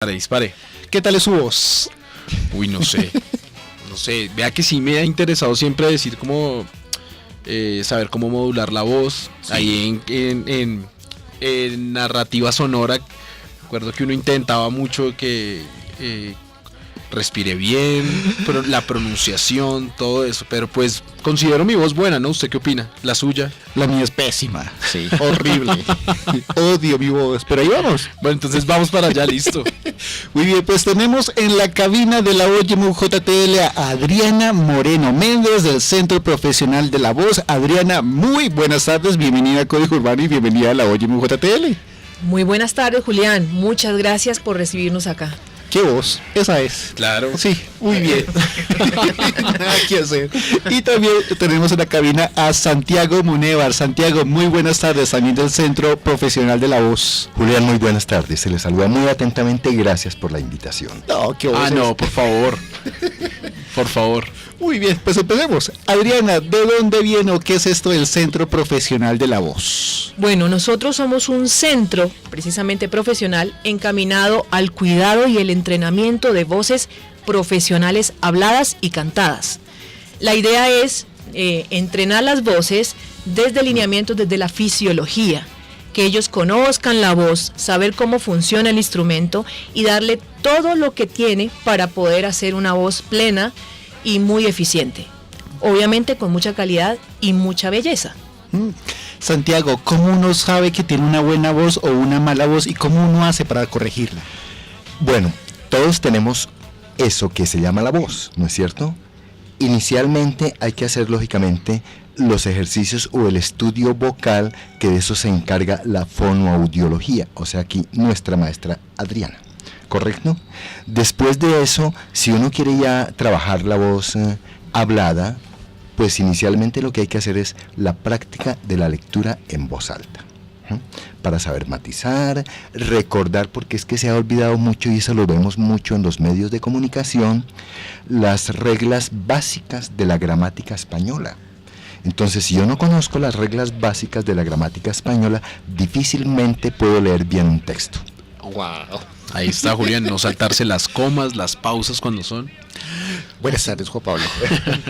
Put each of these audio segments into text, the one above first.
Dispare. ¿Qué tal es su voz? Uy, no sé. No sé. Vea que sí me ha interesado siempre decir cómo saber cómo modular la voz. Sí. Ahí en narrativa sonora. Recuerdo que uno intentaba mucho que respire bien, pero la pronunciación, todo eso. Pero pues considero mi voz buena, ¿no? ¿Usted qué opina? ¿La suya? La mía es pésima. Sí. Horrible. Odio mi voz. Pero ahí vamos. Bueno, entonces vamos para allá, listo. Muy bien, pues tenemos en la cabina de la OYMUJTL a Adriana Moreno Méndez del Centro Profesional de la Voz. Adriana, muy buenas tardes, bienvenida a Código Urbano y bienvenida a la OYMUJTL. Muy buenas tardes, Julián. Muchas gracias por recibirnos acá. ¿Qué voz? Esa es. Claro. Sí, muy bien. Nada que hacer. Y también tenemos en la cabina a Santiago Munevar. Santiago, muy buenas tardes, también del Centro Profesional de la Voz. Julián, muy buenas tardes. Se les saluda muy atentamente y gracias por la invitación. No, ¿qué voz es? No, por favor. Por favor. Muy bien, pues empecemos. Adriana, ¿de dónde viene o qué es esto del Centro Profesional de la Voz? Bueno, nosotros somos un centro, precisamente profesional, encaminado al cuidado y el entrenamiento de voces profesionales habladas y cantadas. La idea es entrenar las voces desde lineamientos, desde la fisiología, que ellos conozcan la voz, saber cómo funciona el instrumento y darle todo lo que tiene para poder hacer una voz plena y muy eficiente, obviamente con mucha calidad y mucha belleza. Santiago, ¿cómo uno sabe que tiene una buena voz o una mala voz y cómo uno hace para corregirla? Bueno, todos tenemos eso que se llama la voz, ¿no es cierto? Inicialmente hay que hacer lógicamente los ejercicios o el estudio vocal, que de eso se encarga la fonoaudiología, o sea aquí nuestra maestra Adriana. ¿Correcto? Después de eso, si uno quiere ya trabajar la voz hablada, pues inicialmente lo que hay que hacer es la práctica de la lectura en voz alta, para saber matizar, recordar, porque es que se ha olvidado mucho, y eso lo vemos mucho en los medios de comunicación, las reglas básicas de la gramática española. Entonces, si yo no conozco las reglas básicas de la gramática española, difícilmente puedo leer bien un texto. Wow. Ahí está, Julián, no saltarse las comas, las pausas cuando son. Buenas tardes, Juan Pablo.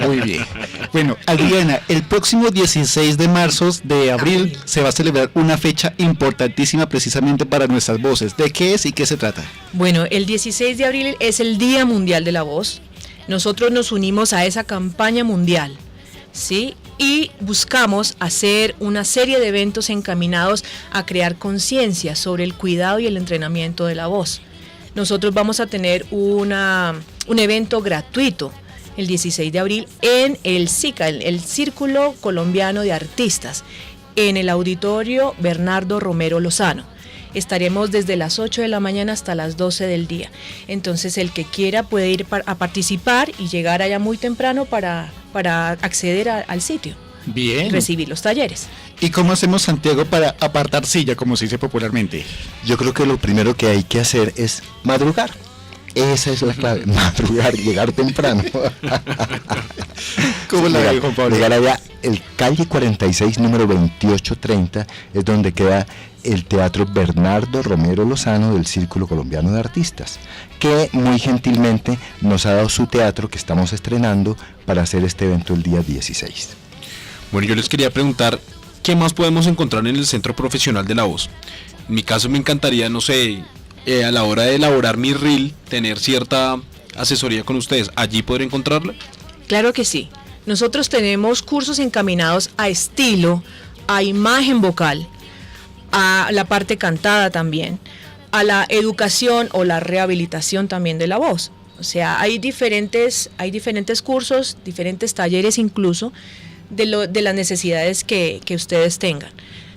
Muy bien. Bueno, Adriana, el próximo 16 de marzo de abril se va a celebrar una fecha importantísima precisamente para nuestras voces. ¿De qué es y qué se trata? Bueno, el 16 de abril es el Día Mundial de la Voz. Nosotros nos unimos a esa campaña mundial, ¿sí? Y buscamos hacer una serie de eventos encaminados a crear conciencia sobre el cuidado y el entrenamiento de la voz. Nosotros vamos a tener un evento gratuito el 16 de abril en el SICA, el Círculo Colombiano de Artistas, en el Auditorio Bernardo Romero Lozano. Estaremos desde las 8 de la mañana hasta las 12 del día. Entonces el que quiera puede ir a participar y llegar allá muy temprano para acceder al sitio. Bien. Y recibir los talleres. ¿Y cómo hacemos, Santiago, para apartar silla, como se dice popularmente? Yo creo que lo primero que hay que hacer es madrugar. Esa es la clave, madrugar, llegar temprano. ¿Cómo la ve, Juan Pablo? Llegar allá, el calle 46, número 2830, es donde queda el Teatro Bernardo Romero Lozano del Círculo Colombiano de Artistas, que muy gentilmente nos ha dado su teatro que estamos estrenando para hacer este evento el día 16. Bueno, yo les quería preguntar, ¿qué más podemos encontrar en el Centro Profesional de la Voz? En mi caso me encantaría, no sé, a la hora de elaborar mi reel, tener cierta asesoría con ustedes. ¿Allí podré encontrarla? Claro que sí. Nosotros tenemos cursos encaminados a estilo, a imagen vocal, a la parte cantada también, a la educación o la rehabilitación también de la voz. O sea, hay diferentes cursos, diferentes talleres incluso, de las necesidades que ustedes tengan.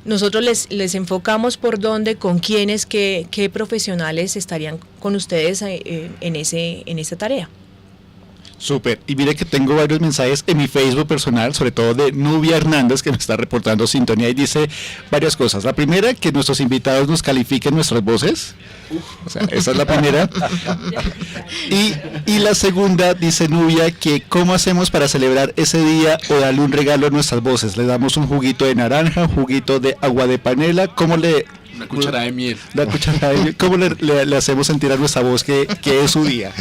Nosotros les enfocamos por dónde, con quiénes, qué profesionales estarían con ustedes en esa tarea. Súper, y mire que tengo varios mensajes en mi Facebook personal, sobre todo de Nubia Hernández, que me está reportando sintonía y dice varias cosas. La primera, que nuestros invitados nos califiquen nuestras voces. O sea, esa es la primera. Y la segunda, dice Nubia, que cómo hacemos para celebrar ese día o darle un regalo a nuestras voces. Le damos un juguito de naranja, un juguito de agua de panela. ¿Cómo le Una cucharada de miel. La cucharada de miel. ¿Cómo le hacemos sentir a nuestra voz que es su día?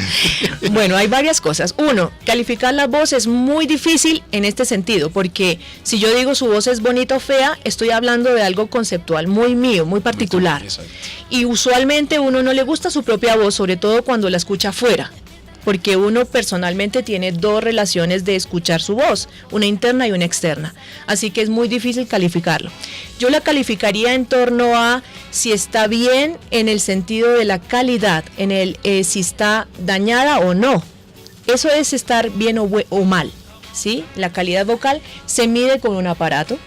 Bueno, hay varias cosas. Uno, calificar la voz es muy difícil en este sentido, porque si yo digo su voz es bonita o fea, estoy hablando de algo conceptual muy mío, muy particular. Exacto. Y usualmente uno no le gusta su propia voz, sobre todo cuando la escucha afuera, porque uno personalmente tiene dos relaciones de escuchar su voz, una interna y una externa. Así que es muy difícil calificarlo. Yo la calificaría en torno a si está bien en el sentido de la calidad, en el si está dañada o no. Eso es estar bien o mal, ¿sí? La calidad vocal se mide con un aparato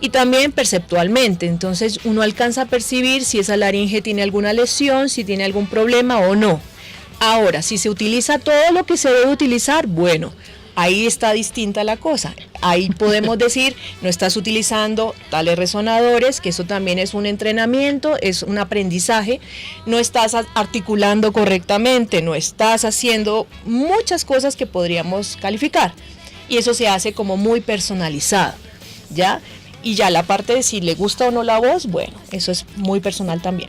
y también perceptualmente. Entonces uno alcanza a percibir si esa laringe tiene alguna lesión, si tiene algún problema o no. Ahora, si se utiliza todo lo que se debe utilizar, bueno, ahí está distinta la cosa. Ahí podemos decir, no estás utilizando tales resonadores, que eso también es un entrenamiento, es un aprendizaje, no estás articulando correctamente, no estás haciendo muchas cosas que podríamos calificar. Y eso se hace como muy personalizado, ¿ya? Y ya la parte de si le gusta o no la voz, bueno, eso es muy personal también.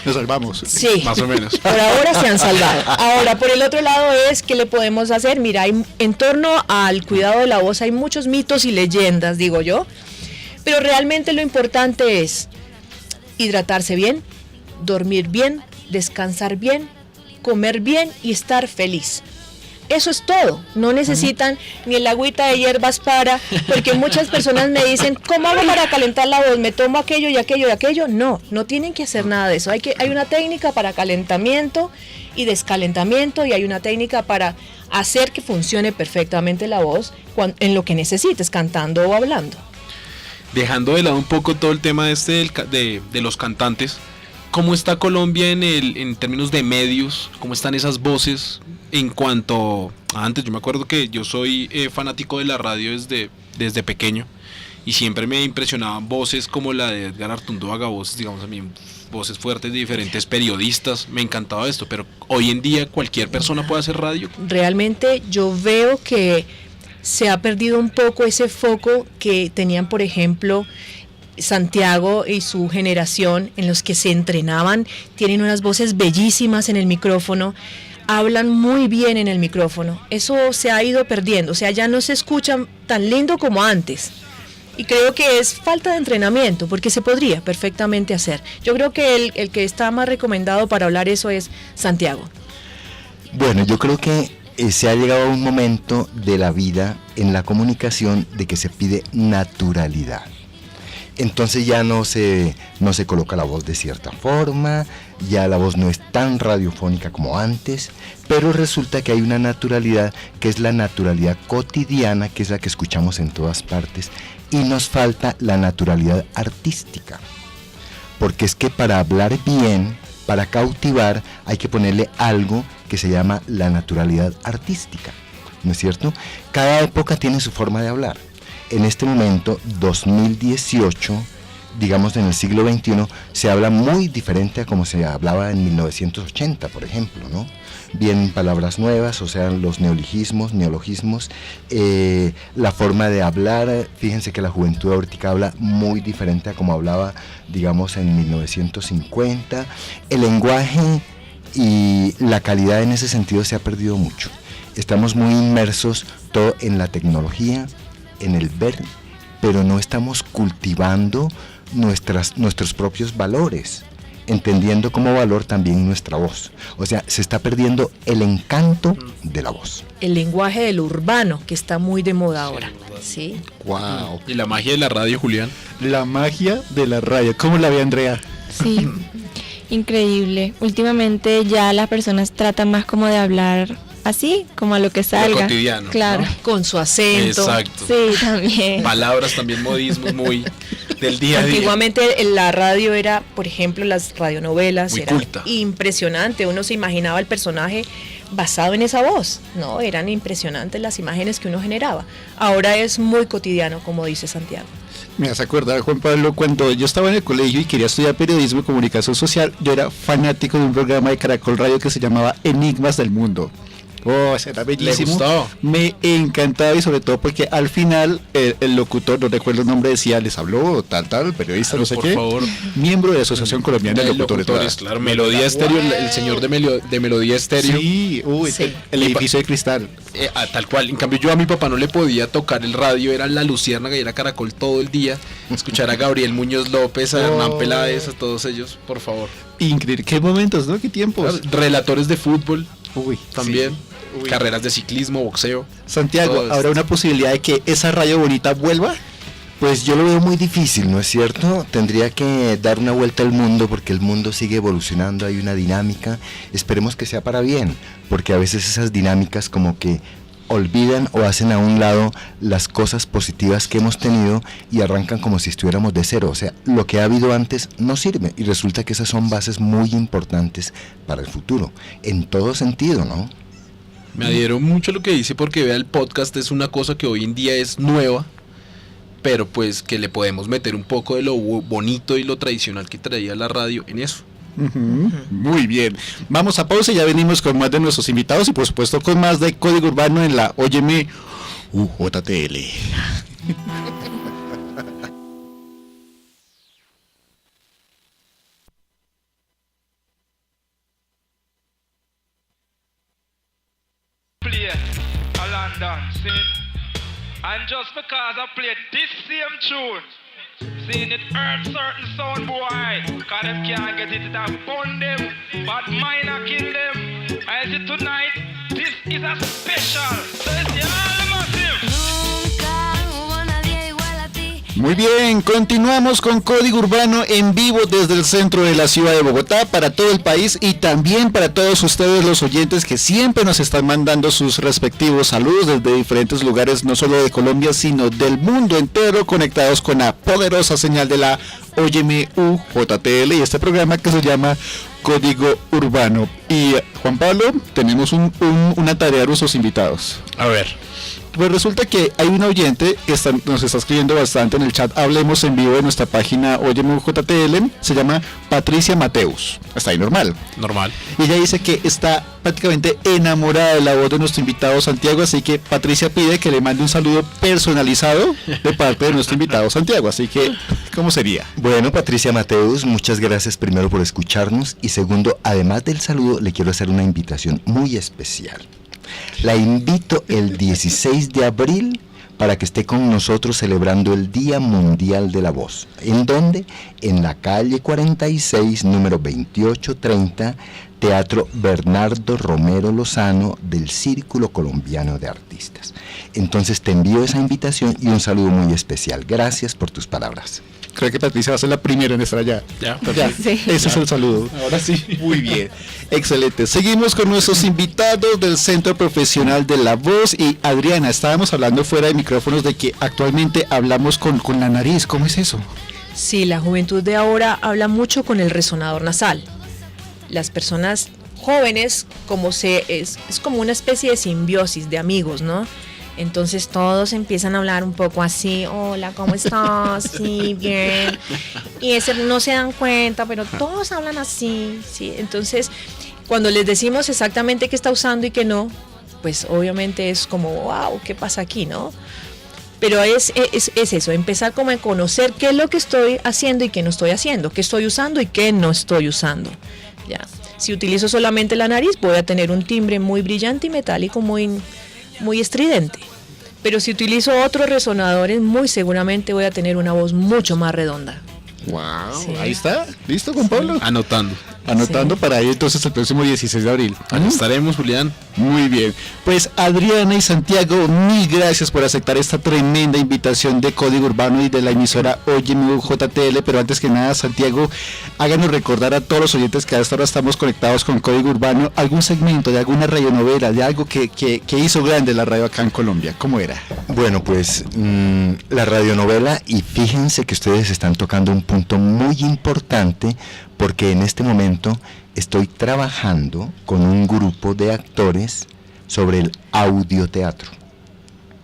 Nos salvamos. Sí, Más o menos. por ahora se han salvado. Ahora, por el otro lado es, ¿qué le podemos hacer? Mira, en torno al cuidado de la voz hay muchos mitos y leyendas, digo yo, pero realmente lo importante es hidratarse bien, dormir bien, descansar bien, comer bien y estar feliz. Eso es todo, no necesitan ni el agüita de hierbas porque muchas personas me dicen, ¿cómo hago para calentar la voz? ¿Me tomo aquello y aquello y aquello? No, no tienen que hacer nada de eso. Hay una técnica para calentamiento y descalentamiento y hay una técnica para hacer que funcione perfectamente la voz en lo que necesites, cantando o hablando. Dejando de lado un poco todo el tema de los cantantes, ¿cómo está Colombia en términos de medios? ¿Cómo están esas voces? En cuanto a antes, yo me acuerdo que yo soy fanático de la radio desde pequeño y siempre me impresionaban voces como la de Edgar Artunduaga, voces, digamos a mí, voces fuertes de diferentes periodistas, me encantaba esto, pero hoy en día cualquier persona puede hacer radio. Realmente yo veo que se ha perdido un poco ese foco que tenían, por ejemplo, Santiago y su generación, en los que se entrenaban, tienen unas voces bellísimas en el micrófono, hablan muy bien en el micrófono. Eso se ha ido perdiendo, o sea, ya no se escuchan tan lindo como antes. Y creo que es falta de entrenamiento, porque se podría perfectamente hacer. Yo creo que el que está más recomendado para hablar eso es Santiago. Bueno, yo creo que se ha llegado a un momento de la vida en la comunicación de que se pide naturalidad. Entonces ya no se coloca la voz de cierta forma, ya la voz no es tan radiofónica como antes, pero resulta que hay una naturalidad que es la naturalidad cotidiana, que es la que escuchamos en todas partes, y nos falta la naturalidad artística. Porque es que para hablar bien, para cautivar, hay que ponerle algo que se llama la naturalidad artística, ¿no es cierto? Cada época tiene su forma de hablar. En este momento, 2018, digamos en el siglo XXI, se habla muy diferente a como se hablaba en 1980, por ejemplo, ¿no? Vienen palabras nuevas, o sea, los neologismos, la forma de hablar. Fíjense que la juventud ahorita habla muy diferente a como hablaba, digamos, en 1950. El lenguaje y la calidad en ese sentido se ha perdido mucho. Estamos muy inmersos todo en la tecnología, en el ver, pero no estamos cultivando nuestros propios valores, entendiendo como valor también nuestra voz. O sea, se está perdiendo el encanto de la voz. El lenguaje del urbano, que está muy de moda ahora. Sí. Wow. Y la magia de la radio, Julián. La magia de la radio. ¿Cómo la ve Andrea? Sí, increíble. Últimamente ya las personas tratan más como de hablar así, como a lo que salga. Lo cotidiano. Claro. ¿no? Con su acento. Exacto. Sí, también. Palabras también, modismos muy del día a día. Antiguamente la radio era, por ejemplo, las radionovelas, Muy era culta. impresionante. Uno se imaginaba el personaje basado en esa voz, ¿no? Eran impresionantes las imágenes que uno generaba. Ahora es muy cotidiano, como dice Santiago. Me hace acordar, Juan Pablo, cuando yo estaba en el colegio y quería estudiar periodismo y comunicación social, yo era fanático de un programa de Caracol Radio que se llamaba Enigmas del Mundo. Oh, será bellísimo. gustó? Me encantaba y sobre todo porque al final el locutor, no recuerdo el nombre, decía, les habló tal, periodista, Claro, no sé por qué, favor. miembro de la Asociación Colombiana de Locutores. claro, Melodía Estéreo, el señor de Melodía Estéreo. Sí, uy, Sí. el edificio de cristal. Tal cual. En cambio, yo a mi papá no le podía tocar el radio, era La Luciérnaga y era Caracol todo el día. Escuchar a Gabriel Muñoz López, a Hernán Peláez, a todos ellos, por favor. Increíble, qué momentos, ¿no? Qué tiempos. Claro, relatores de fútbol Uy, también, sí. Uy. carreras de ciclismo, boxeo. Santiago, Todo ¿habrá esto. una posibilidad de que esa radio bonita vuelva? Pues yo lo veo muy difícil, ¿no es cierto? Tendría que dar una vuelta al mundo porque el mundo sigue evolucionando, hay una dinámica. Esperemos que sea para bien, porque a veces esas dinámicas como que olvidan o hacen a un lado las cosas positivas que hemos tenido y arrancan como si estuviéramos de cero. O sea, lo que ha habido antes no sirve y resulta que esas son bases muy importantes para el futuro, en todo sentido, ¿no? Me adhiero mucho a lo que dice porque vea, el podcast es una cosa que hoy en día es nueva, pero pues que le podemos meter un poco de lo bonito y lo tradicional que traía la radio en eso. Muy bien. Vamos a pausa y ya venimos con más de nuestros invitados y por supuesto con más de Código Urbano en la Óyeme UJTL. Play a London, see? And just because I played this same tune, seeing it hurt certain sound boy, cause them can't get it and burn them, but mine a kill them. I see tonight, this is a special, so it's the all massive. Nunca hubo nadie igual a ti. Muy bien, continuamos con Código Urbano en vivo desde el centro de la ciudad de Bogotá para todo el país y también para todos ustedes los oyentes que siempre nos están mandando sus respectivos saludos desde diferentes lugares, no solo de Colombia, sino del mundo entero, conectados con la poderosa señal de la Óyeme UJTL y este programa que se llama Código Urbano. Y Juan Pablo, tenemos una tarea a nuestros invitados. A ver. Pues resulta que hay un oyente que nos está escribiendo bastante en el chat Hablemos en vivo de nuestra página Óyeme UJTL, se llama Patricia Mateus, está ahí normal. Y ella dice que está prácticamente enamorada de la voz de nuestro invitado Santiago, así que Patricia pide que le mande un saludo personalizado de parte de nuestro invitado Santiago, así que, ¿cómo sería? Bueno, Patricia Mateus, muchas gracias primero por escucharnos y segundo, además del saludo, le quiero hacer una invitación muy especial. La invito el 16 de abril para que esté con nosotros celebrando el Día Mundial de la Voz. ¿En dónde? En la calle 46, número 2830, Teatro Bernardo Romero Lozano del Círculo Colombiano de Artistas. Entonces te envío esa invitación y un saludo muy especial. Gracias por tus palabras. Creo que Patricia va a ser la primera en estar allá. Ya, Sí. Ese es el saludo. Ahora sí. Muy bien, excelente. Seguimos con nuestros invitados del Centro Profesional de la Voz y Adriana, estábamos hablando fuera de micrófonos de que actualmente hablamos con la nariz. ¿Cómo es eso? Sí, la juventud de ahora habla mucho con el resonador nasal. Las personas jóvenes, es como una especie de simbiosis de amigos, ¿no? Entonces todos empiezan a hablar un poco así, hola, ¿cómo estás? Sí, bien. Y no se dan cuenta, pero todos hablan así, ¿sí? Entonces, cuando les decimos exactamente qué está usando y qué no, pues obviamente es como, wow, ¿qué pasa aquí, no? Pero es eso, empezar como a conocer qué es lo que estoy haciendo y qué no estoy haciendo, qué estoy usando y qué no estoy usando, ¿ya? Si utilizo solamente la nariz, voy a tener un timbre muy brillante y metálico, muy estridente. Pero si utilizo otros resonadores, muy seguramente voy a tener una voz mucho más redonda. Wow, Sí. ahí está. ¿Listo, Juan Pablo? Anotando. Anotando Sí. para ir entonces el próximo 16 de abril. Ahí estaremos, Julián. Muy bien. Pues Adriana y Santiago, mil gracias por aceptar esta tremenda invitación de Código Urbano y de la emisora Óyeme UJTL. Pero antes que nada, Santiago, háganos recordar a todos los oyentes que hasta ahora estamos conectados con Código Urbano algún segmento de alguna radionovela, de algo que hizo grande la radio acá en Colombia. ¿Cómo era? Bueno, pues la radionovela, y fíjense que ustedes están tocando un punto muy importante porque en este momento estoy trabajando con un grupo de actores sobre el audioteatro.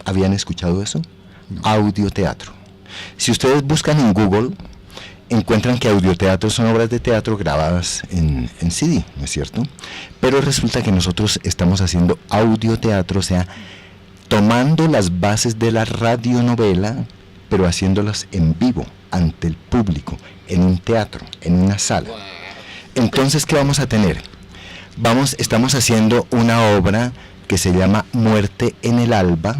¿Habían escuchado eso? No. Audioteatro. Si ustedes buscan en Google, encuentran que audioteatro son obras de teatro grabadas en CD, ¿no es cierto? Pero resulta que nosotros estamos haciendo audioteatro, o sea, tomando las bases de la radionovela, pero haciéndolas en vivo, ante el público, en un teatro, en una sala. Entonces, ¿qué vamos a tener? Estamos haciendo una obra que se llama Muerte en el Alba,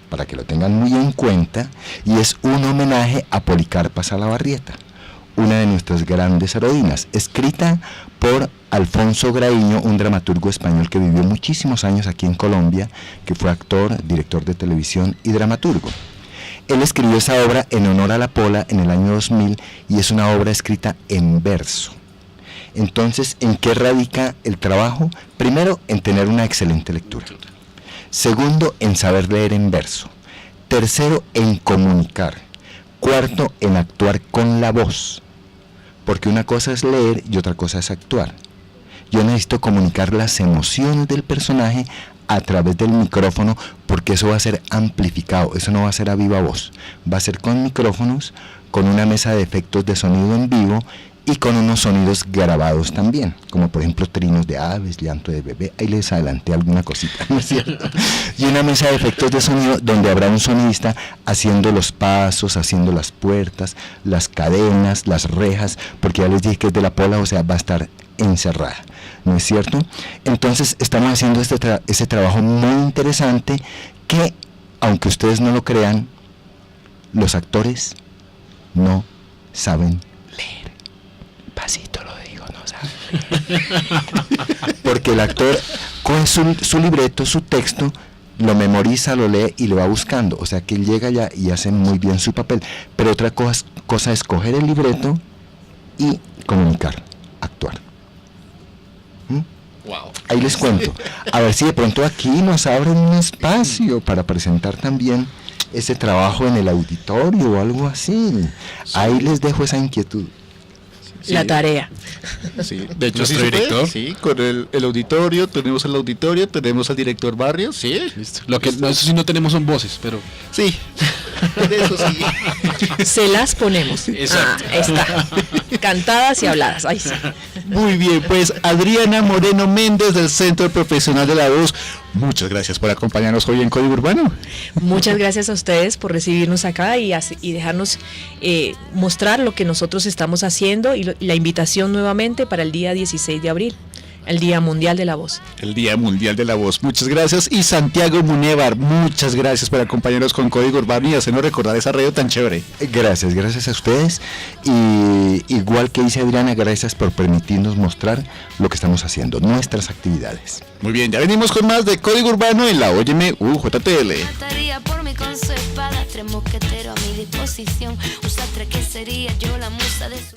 para que lo tengan muy en cuenta, y es un homenaje a Policarpa Salabarrieta, una de nuestras grandes heroínas, escrita por Alfonso Graíño, un dramaturgo español que vivió muchísimos años aquí en Colombia, que fue actor, director de televisión y dramaturgo. Él escribió esa obra en honor a la Pola en el año 2000 y es una obra escrita en verso. Entonces, ¿en qué radica el trabajo? Primero, en tener una excelente lectura. Segundo, en saber leer en verso. Tercero, en comunicar. Cuarto, en actuar con la voz. Porque una cosa es leer y otra cosa es actuar. Yo necesito comunicar las emociones del personaje a través del micrófono, porque eso va a ser amplificado, eso no va a ser a viva voz. Va a ser con micrófonos, con una mesa de efectos de sonido en vivo y con unos sonidos grabados también, como por ejemplo trinos de aves, llanto de bebé, ahí les adelanté alguna cosita, ¿no es cierto? Y una mesa de efectos de sonido donde habrá un sonidista haciendo los pasos, haciendo las puertas, las cadenas, las rejas, porque ya les dije que es de la Pola, o sea, va a estar encerrada, ¿no es cierto? Entonces estamos haciendo ese trabajo muy interesante que, aunque ustedes no lo crean, los actores no saben leer. Pasito lo digo, no saben. Porque el actor con su libreto, su texto, lo memoriza, lo lee y lo va buscando. O sea que él llega allá y hace muy bien su papel. Pero otra cosa es coger el libreto y comunicar, actuar. Wow. Ahí les cuento. A ver si de pronto aquí nos abren un espacio para presentar también ese trabajo en el auditorio o algo así. Ahí les dejo esa inquietud. La tarea. Sí, de hecho, Nuestro sí se puede. director. Sí, con el auditorio, tenemos el auditorio, tenemos al director Barrios, sí. Listo. Lo que no, eso sí no tenemos son voces, pero Sí, eso sí. Se las ponemos. Exacto. Ahí está. Cantadas y habladas. Ahí sí. Muy bien, pues Adriana Moreno Méndez del Centro Profesional de la Voz, muchas gracias por acompañarnos hoy en Código Urbano. Muchas gracias a ustedes por recibirnos acá y dejarnos mostrar lo que nosotros estamos haciendo y la invitación nuevamente para el día 16 de abril, el Día Mundial de la Voz. El Día Mundial de la Voz, muchas gracias. Y Santiago Munévar, muchas gracias por acompañarnos con Código Urbano y hacernos recordar esa radio tan chévere. Gracias a ustedes. Y igual que dice Adriana, gracias por permitirnos mostrar lo que estamos haciendo, nuestras actividades. Muy bien, ya venimos con más de Código Urbano en la Óyeme UJTL. Mataría por mí con su espada, tres mosqueteros a mi disposición. Un sastre que sería yo la musa de su...